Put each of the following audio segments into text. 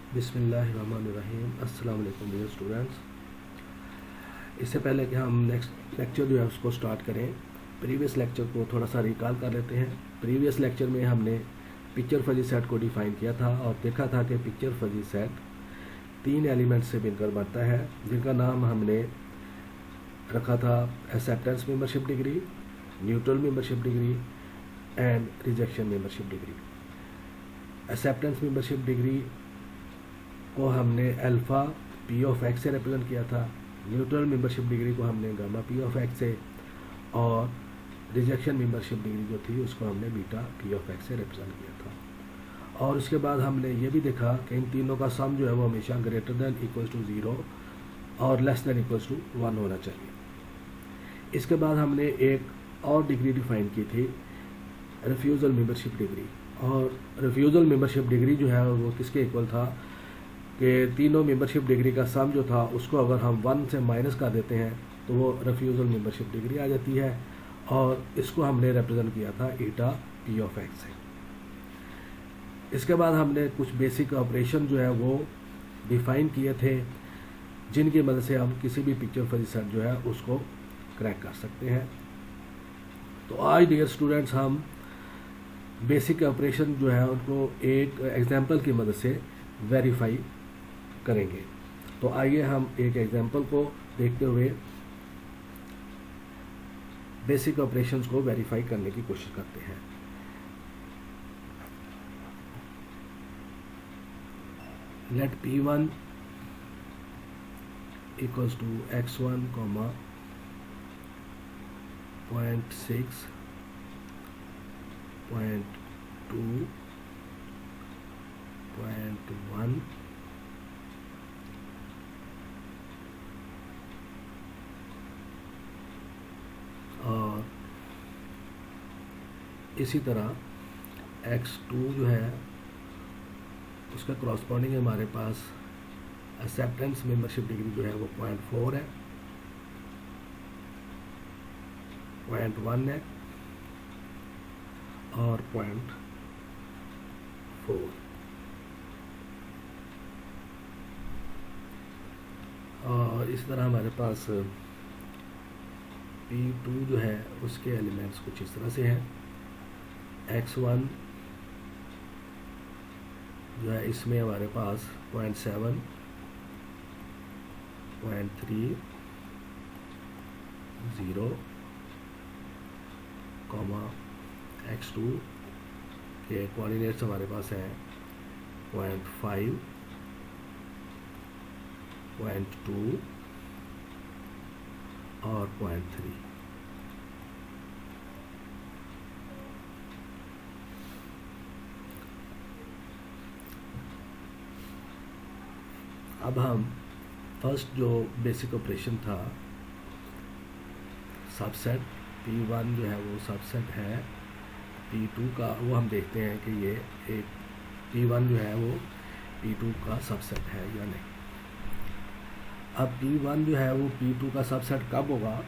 बिस्मिल्लाहिर्रहमानिर्रहीम। अस्सलाम वालेकुम डियर स्टूडेंट्स। इससे पहले कि हम नेक्स्ट लेक्चर जो है उसको स्टार्ट करें, प्रीवियस लेक्चर को थोड़ा सा रिकॉल कर लेते हैं। प्रीवियस लेक्चर में हमने पिक्चर फजी सेट को डिफ़ाइन किया था और देखा था कि पिक्चर फजी सेट 3 एलिमेंट से मिलकर बनता है, जिनका नाम हमने रखा था acceptance membership degree, neutral membership degree and rejection membership degree. Acceptance membership degree को हमने अल्फ़ा पी ऑफ एक्स से रिप्रेजेंट किया था, न्यूट्रल मेंबरशिप डिग्री को हमने गामा पी ऑफ एक्स से, और रिजेक्शन मेंबरशिप डिग्री जो थी उसको हमने बीटा पी ऑफ एक्स से रिप्रेजेंट किया था। और उसके बाद हमने ये भी देखा कि इन तीनों का सम जो है वो हमेशा ग्रेटर देन इक्वल्स टू 0 और लेस देन इक्वल्स टू 1 होना चाहिए। इसके बाद हमने एक और डिग्री डिफाइन की थी, रिफ्यूज़ल मेंबरशिप डिग्री। और रिफ्यूज़ल मेंबरशिप डिग्री जो है वो किसके इक्वल था कि तीनों मेंबरशिप डिग्री का सम जो था उसको अगर हम 1 से माइनस कर देते हैं तो वो रिफ्यूज़ल मेंबरशिप डिग्री आ जाती है, और इसको हमने रिप्रेजेंट किया था ईटा पी ऑफ एक्स से। इसके बाद हमने कुछ बेसिक ऑपरेशन जो है वो डिफ़ाइन किए थे, जिनकी मदद से हम किसी भी पिक्चर फजी सेट जो है उसको क्रैक कर सकते हैं। तो आज डियर स्टूडेंट्स हम बेसिक ऑपरेशन जो है उनको एक एग्जांपल की मदद से वेरीफाई करेंगे। तो आइए हम एक एग्जांपल को देखते हुए बेसिक ऑपरेशंस को वेरीफाई करने की कोशिश करते हैं। Late P1 equals to x1, 0.6, 0.2, 0.1 और इसी तरह x2 जो है उसका क्रॉसपॉन्डिंग हमारे पास एक्सेप्टेंस मेंबरशिप डिग्री जो है वो 0.4 है, 0.1 है और 0.4। और इस तरह हमारे पास P2 जो है उसके एलिमेंट्स कुछ इस तरह से हैं। x1 जो है इसमें हमारे पास 0.7, 0.3, 0, x2 के कोऑर्डिनेट्स हमारे पास हैं 0.5, 0.2 और 0.3। अब हम फर्स्ट जो बेसिक ऑपरेशन था सबसेट P1 जो है वो सबसेट है P2 का, वो हम देखते हैं कि ये एक P1 जो है वो P2 का सबसेट है या नहीं। अब P1 जो है वो P2 का सबसेट कब होगा,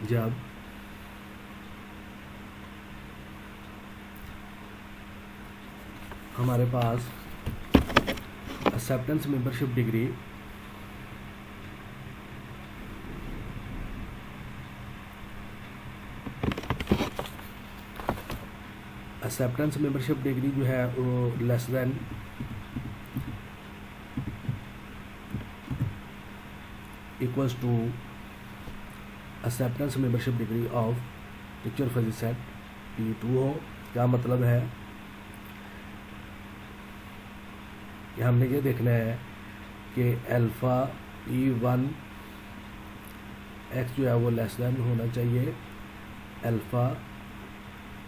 जब हमारे पास एक्सेप्टेंस मेंबरशिप डिग्री जो है वो less than equals to acceptance membership degree of picture fuzzy set P2 हो। क्या मतलब है कि हमने ये देखना है कि अल्फ़ा P1 x जो है वो लेस देन होना चाहिए अल्फ़ा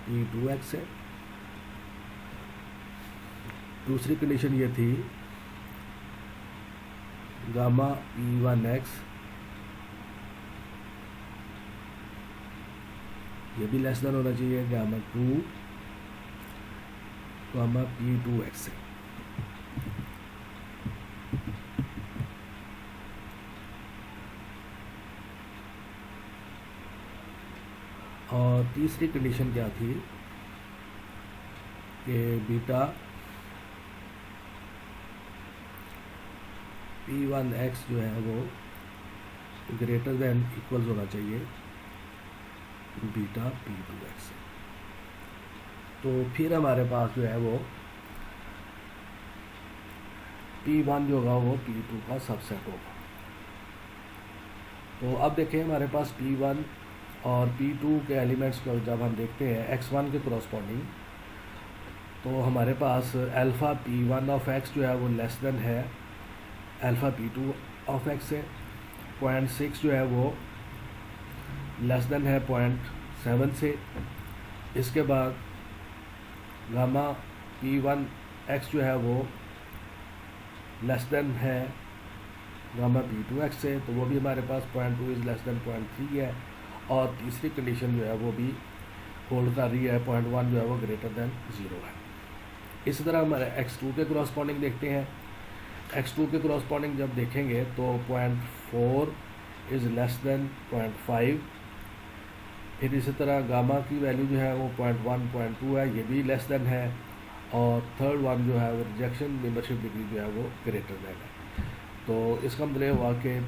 P2 x से। दूसरी कंडीशन ये थी गामा P1 x ये भी लेस देन होना चाहिए गामा P2 x से। और तीसरी कंडीशन क्या थी कि बीटा P1x जो है वो ग्रेटर देन इक्वल्स होना चाहिए बीटा P2x से। तो फिर हमारे पास जो है वो P1 जो होगा वो P2 का सबसेट होगा। तो अब देखें हमारे पास P1 और P2 के एलिमेंट्स को जब हम देखते हैं x1 के करस्पॉन्डिंग, तो हमारे पास अल्फ़ा P1 ऑफ x जो है वो लेस देन है अल्फ़ा P2 ऑफ x से। 0.6 जो है वो लेस देन है 0.7 से। इसके बाद गामा P1x जो है वो लेस देन है गामा P2x से, तो वो भी हमारे पास 0.2 इज़ लेस देन 0.3 है। और तीसरी कंडीशन जो है वो भी होल्ड कर रही है, 0.1 जो है वो ग्रेटर देन 0 है। इसी तरह हमारे x2 के करस्पॉन्डिंग देखते हैं। x2 के करस्पॉन्डिंग जब देखेंगे तो 0.4 इज़ लेस देन 0.5। फिर इसी तरह गामा की वैल्यू जो है वो 0.1 0.2 है, ये भी लेस देन है। और थर्ड वन जो है वो रिजेक्शन मेंबरशिप डिग्री जो है वो ग्रेटर देन है। तो इसका मतलब हुआ कि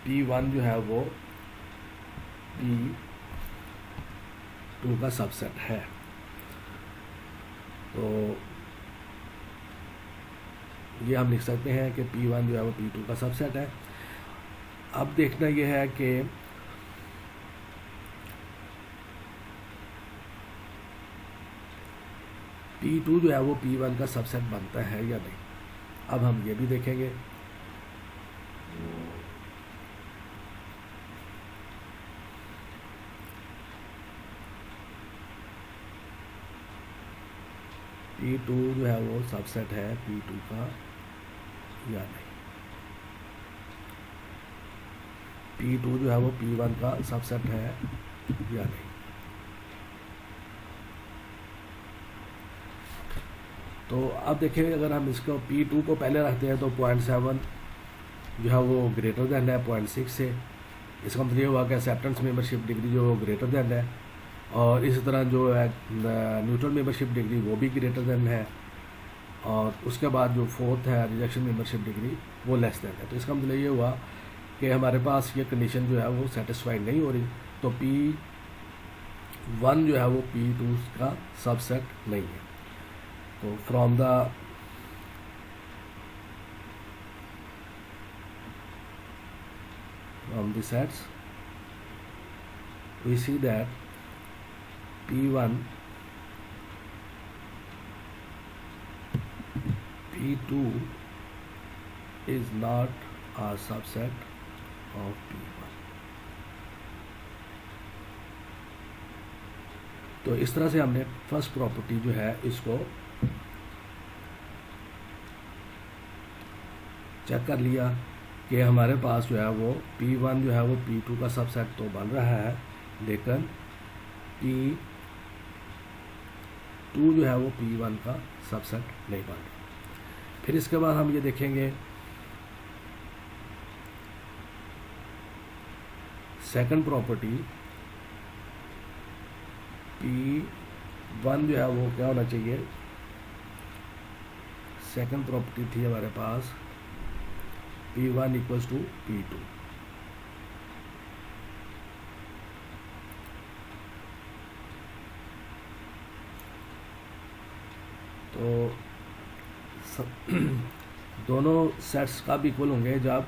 P1 जो है वो P2 का सबसेट है। तो ये हम लिख सकते हैं कि P1 जो है वो P2 का सबसेट है। अब देखना ये है कि P2 जो है वो P1 का सबसेट बनता है या नहीं। अब हम ये भी देखेंगे। P2 जो है वो सबसेट है P2 का या नहीं। P2 जो है वो P1 का सबसेट है या नहीं। तो अब देखिए, अगर हम इसको P2 को पहले रखते हैं तो 0.7 जो है वो ग्रेटर देन है 0.6 से। इसका मतलब ये हुआ कि एक्सेप्टेंस मेंबरशिप डिग्री जो ग्रेटर देन है, और इसी तरह जो है न्यूट्रल मेंबरशिप डिग्री वो भी ग्रेटर देन है, और उसके बाद जो फोर्थ है रिजेक्शन मेंबरशिप डिग्री वो लेस देन है। तो इसका मतलब ये हुआ कि हमारे पास ये कंडीशन जो है वो सेटिस्फाइड नहीं हो रही, तो P1 जो है वो P2 का सबसेट नहीं है। तो from the sets we see that P1 P2 is not a subset of P1। तो इस तरह से हमने फर्स्ट प्रॉपर्टी जो है इसको चेक कर लिया कि हमारे पास जो है वो P1 जो है वो P2 का सबसेट तो बन रहा है, लेकिन P2 जो है वो P1 का सबसेट नहीं बन रहा। फिर इसके बाद हम ये देखेंगे सेकंड प्रॉपर्टी, P1 जो है वो क्या होना चाहिए। सेकंड प्रॉपर्टी थी हमारे पास P1 इक्वल्स टू P2। तो दोनों सेट्स कब इक्वल होंगे, जब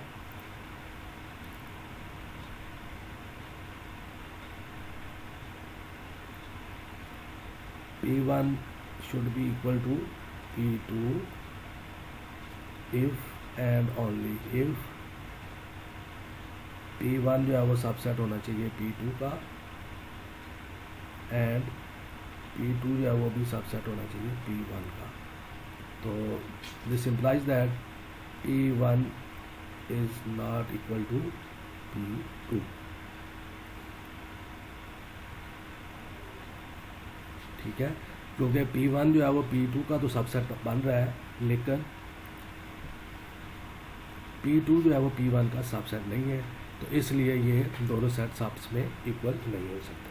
P1 should be equal to P2 if and only if P1 जो है वो सबसेट होना चाहिए P2 का, एंड P2 जो है वो भी सबसेट होना चाहिए P1 का। तो this implies that P1 is not equal to P2। ठीक है, क्योंकि P1 जो है वो P2 का तो सबसेट बन रहा है, लेकिन P2 जो है वो P1 का सबसेट नहीं है, तो इसलिए ये दोनों सेट्स आपस में इक्वल नहीं हो सकते।